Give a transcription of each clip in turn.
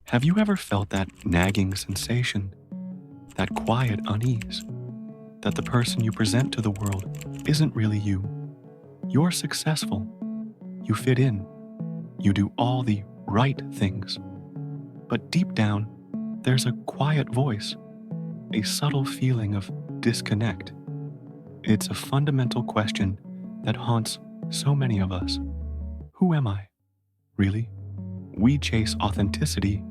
Have you ever felt that nagging sensation, that quiet unease, that the person you present to the world isn't really you? You're successful, you fit in, you do all the right things. But deep down, there's a quiet voice, a subtle feeling of disconnect. It's a fundamental question that haunts so many of us. Who am I? Really? We chase authenticity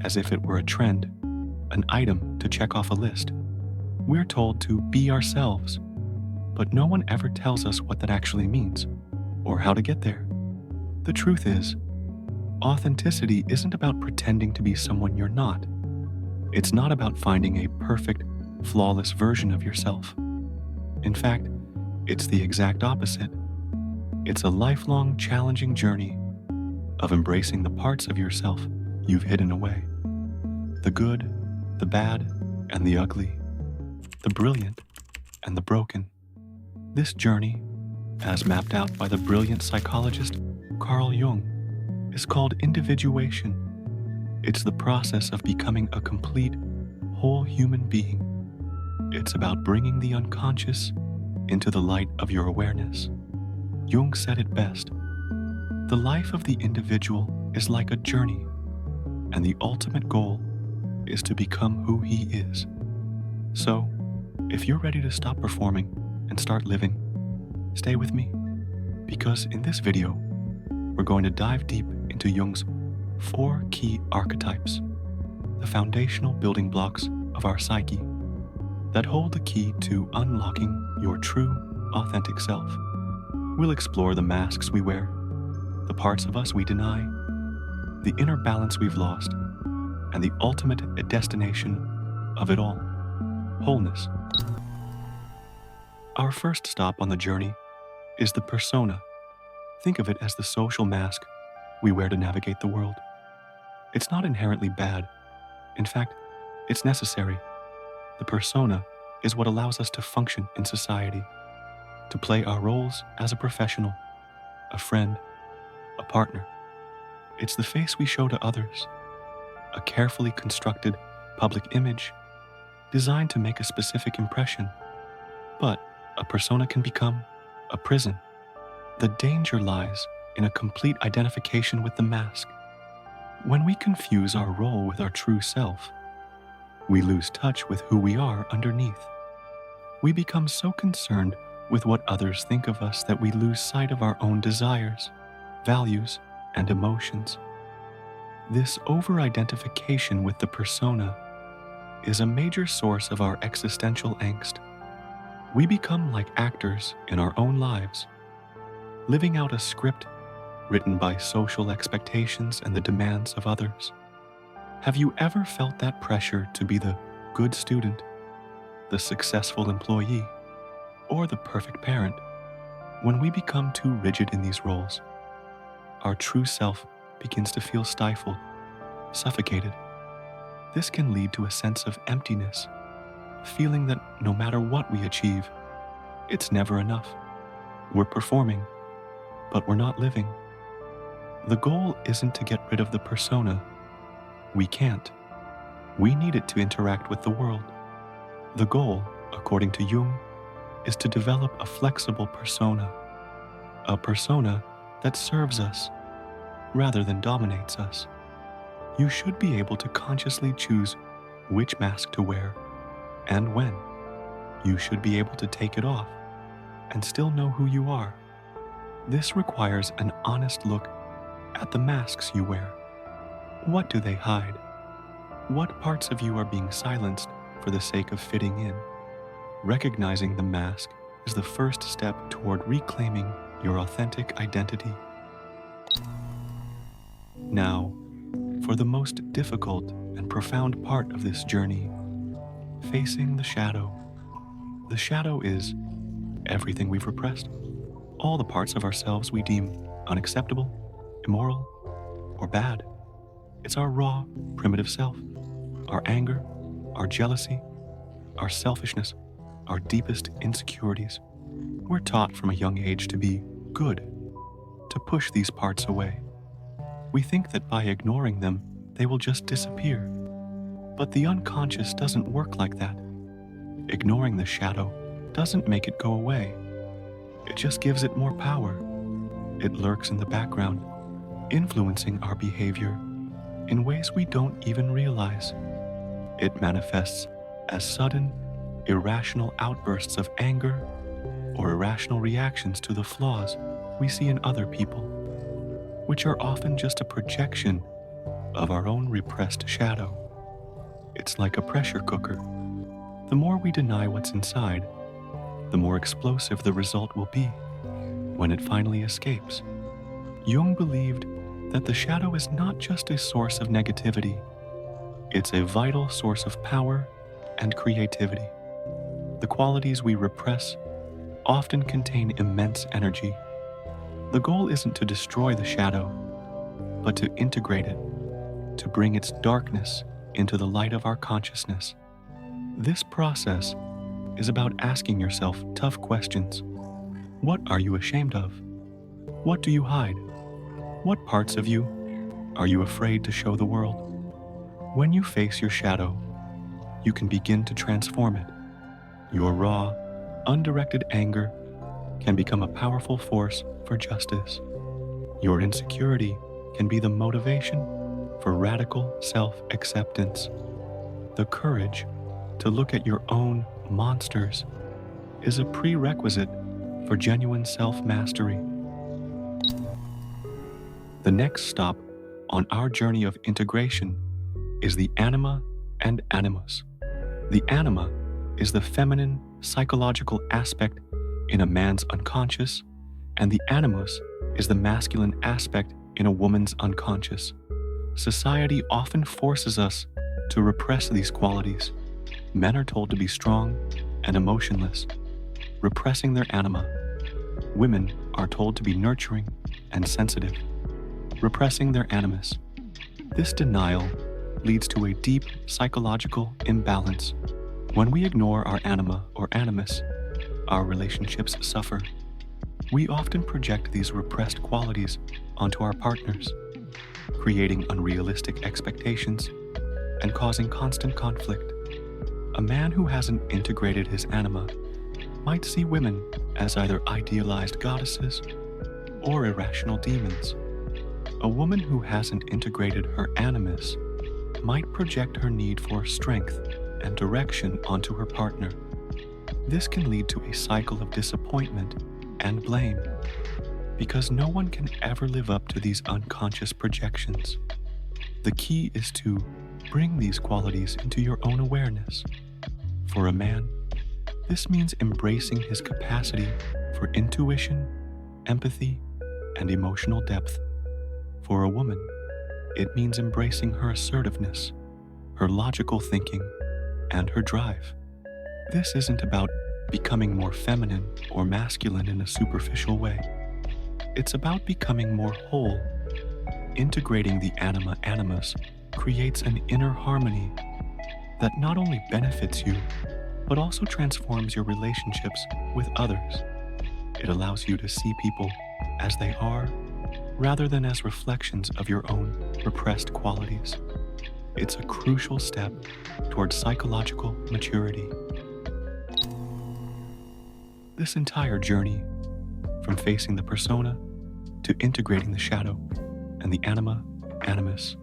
as if it were a trend, an item to check off a list. We're told to be ourselves, but no one ever tells us what that actually means or how to get there. The truth is, authenticity isn't about pretending to be someone you're not. It's not about finding a perfect, flawless version of yourself. In fact, it's the exact opposite. It's a lifelong, challenging journey of embracing the parts of yourself you've hidden away. The good, the bad, and the ugly. The brilliant and the broken. This journey, as mapped out by the brilliant psychologist Carl Jung, is called individuation. It's the process of becoming a complete, whole human being. It's about bringing the unconscious into the light of your awareness. Jung said it best. The life of the individual is like a journey, and the ultimate goal is to become who he is. So, if you're ready to stop performing and start living, stay with me, because in this video, we're going to dive deep into Jung's 4 key archetypes, the foundational building blocks of our psyche that hold the key to unlocking your true, authentic self. We'll explore the masks we wear, the parts of us we deny, the inner balance we've lost, and the ultimate destination of it all, wholeness. Our first stop on the journey is the persona. Think of it as the social mask we wear to navigate the world. It's not inherently bad. In fact, it's necessary. The persona is what allows us to function in society, to play our roles as a professional, a friend, a partner. It's the face we show to others, a carefully constructed public image designed to make a specific impression. But a persona can become a prison. The danger lies in a complete identification with the mask. When we confuse our role with our true self, we lose touch with who we are underneath. We become so concerned with what others think of us that we lose sight of our own desires, values, and emotions. This over-identification with the persona is a major source of our existential angst. We become like actors in our own lives, living out a script written by social expectations and the demands of others. Have you ever felt that pressure to be the good student, the successful employee, or the perfect parent? When we become too rigid in these roles, our true self begins to feel stifled, suffocated. This can lead to a sense of emptiness, feeling that no matter what we achieve, it's never enough. We're performing, but we're not living. The goal isn't to get rid of the persona. We can't. We need it to interact with the world. The goal, according to Jung, is to develop a flexible persona, a persona that serves us rather than dominates us. You should be able to consciously choose which mask to wear and when. You should be able to take it off and still know who you are. This requires an honest look at the masks you wear. What do they hide? What parts of you are being silenced for the sake of fitting in? Recognizing the mask is the first step toward reclaiming your authentic identity. Now, for the most difficult and profound part of this journey, facing the shadow. The shadow is everything we've repressed, all the parts of ourselves we deem unacceptable, immoral, or bad. It's our raw, primitive self, our anger, our jealousy, our selfishness, our deepest insecurities. We're taught from a young age to be good, to push these parts away. We think that by ignoring them, they will just disappear. But the unconscious doesn't work like that. Ignoring the shadow doesn't make it go away. It just gives it more power. It lurks in the background, influencing our behavior in ways we don't even realize. It manifests as sudden, irrational outbursts of anger or irrational reactions to the flaws we see in other people, which are often just a projection of our own repressed shadow. It's like a pressure cooker. The more we deny what's inside, the more explosive the result will be when it finally escapes. Jung believed that the shadow is not just a source of negativity, it's a vital source of power and creativity. The qualities we repress often contain immense energy. The goal isn't to destroy the shadow, but to integrate it, to bring its darkness into the light of our consciousness. This process is about asking yourself tough questions. What are you ashamed of? What do you hide? What parts of you are you afraid to show the world? When you face your shadow, you can begin to transform it. Your raw, undirected anger can become a powerful force for justice. Your insecurity can be the motivation for radical self-acceptance. The courage to look at your own monsters is a prerequisite for genuine self-mastery. The next stop on our journey of integration is the Anima and Animus. The Anima is the feminine psychological aspect in a man's unconscious, and the Animus is the masculine aspect in a woman's unconscious. Society often forces us to repress these qualities. Men are told to be strong and emotionless, repressing their anima. Women are told to be nurturing and sensitive, repressing their animus. This denial leads to a deep psychological imbalance. When we ignore our anima or animus, our relationships suffer. We often project these repressed qualities onto our partners, creating unrealistic expectations and causing constant conflict. A man who hasn't integrated his anima might see women as either idealized goddesses or irrational demons. A woman who hasn't integrated her animus might project her need for strength and direction onto her partner. This can lead to a cycle of disappointment and blame, because no one can ever live up to these unconscious projections. The key is to bring these qualities into your own awareness. For a man, this means embracing his capacity for intuition, empathy, and emotional depth. For a woman, it means embracing her assertiveness, her logical thinking, and her drive. This isn't about becoming more feminine or masculine in a superficial way. It's about becoming more whole. Integrating the anima animus creates an inner harmony that not only benefits you, but also transforms your relationships with others. It allows you to see people as they are, rather than as reflections of your own repressed qualities. It's a crucial step towards psychological maturity. This entire journey, from facing the persona to integrating the shadow and the anima animus,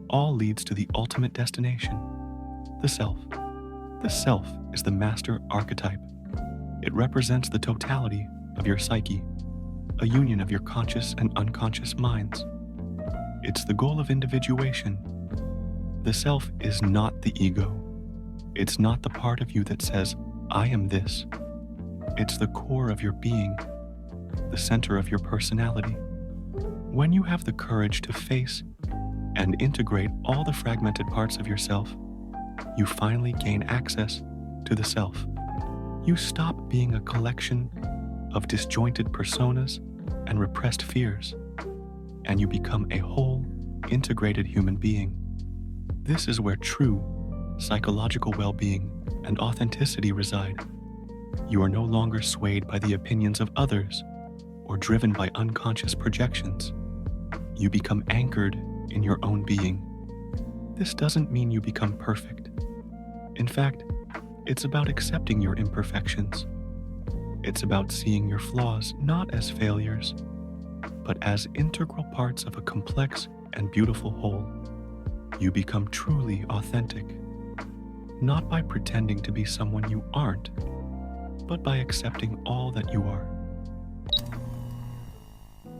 all leads to the ultimate destination, the self. The self is the master archetype. It represents the totality of your psyche, a union of your conscious and unconscious minds. It's the goal of individuation. The self is not the ego. It's not the part of you that says, I am this. It's the core of your being, the center of your personality. When you have the courage to face and integrate all the fragmented parts of yourself, you finally gain access to the self. You stop being a collection of disjointed personas and repressed fears, and you become a whole, integrated human being. This is where true psychological well-being and authenticity reside. You are no longer swayed by the opinions of others or driven by unconscious projections. You become anchored in your own being, This doesn't mean you become perfect. In fact, it's about accepting your imperfections. It's about seeing your flaws not as failures, but as integral parts of a complex and beautiful whole. You become truly authentic, not by pretending to be someone you aren't, but by accepting all that you are.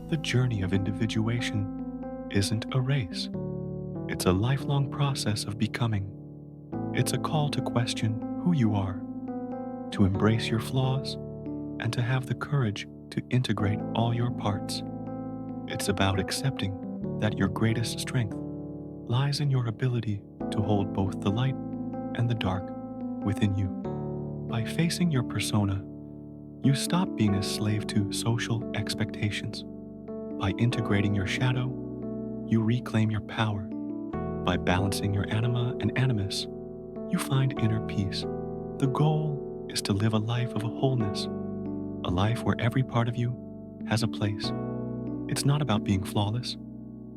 The journey of individuation isn't a race. It's a lifelong process of becoming. It's a call to question who you are, to embrace your flaws, and to have the courage to integrate all your parts. It's about accepting that your greatest strength lies in your ability to hold both the light and the dark within you. By facing your persona, you stop being a slave to social expectations. By integrating your shadow, you reclaim your power. By balancing your anima and animus, you find inner peace. The goal is to live a life of wholeness, a life where every part of you has a place. It's not about being flawless,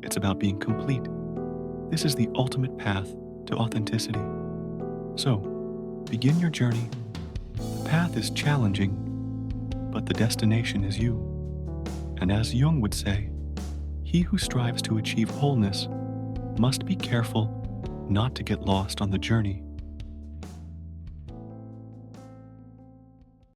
it's about being complete. This is the ultimate path to authenticity. So, begin your journey. The path is challenging, but the destination is you. And as Jung would say, he who strives to achieve wholeness must be careful not to get lost on the journey.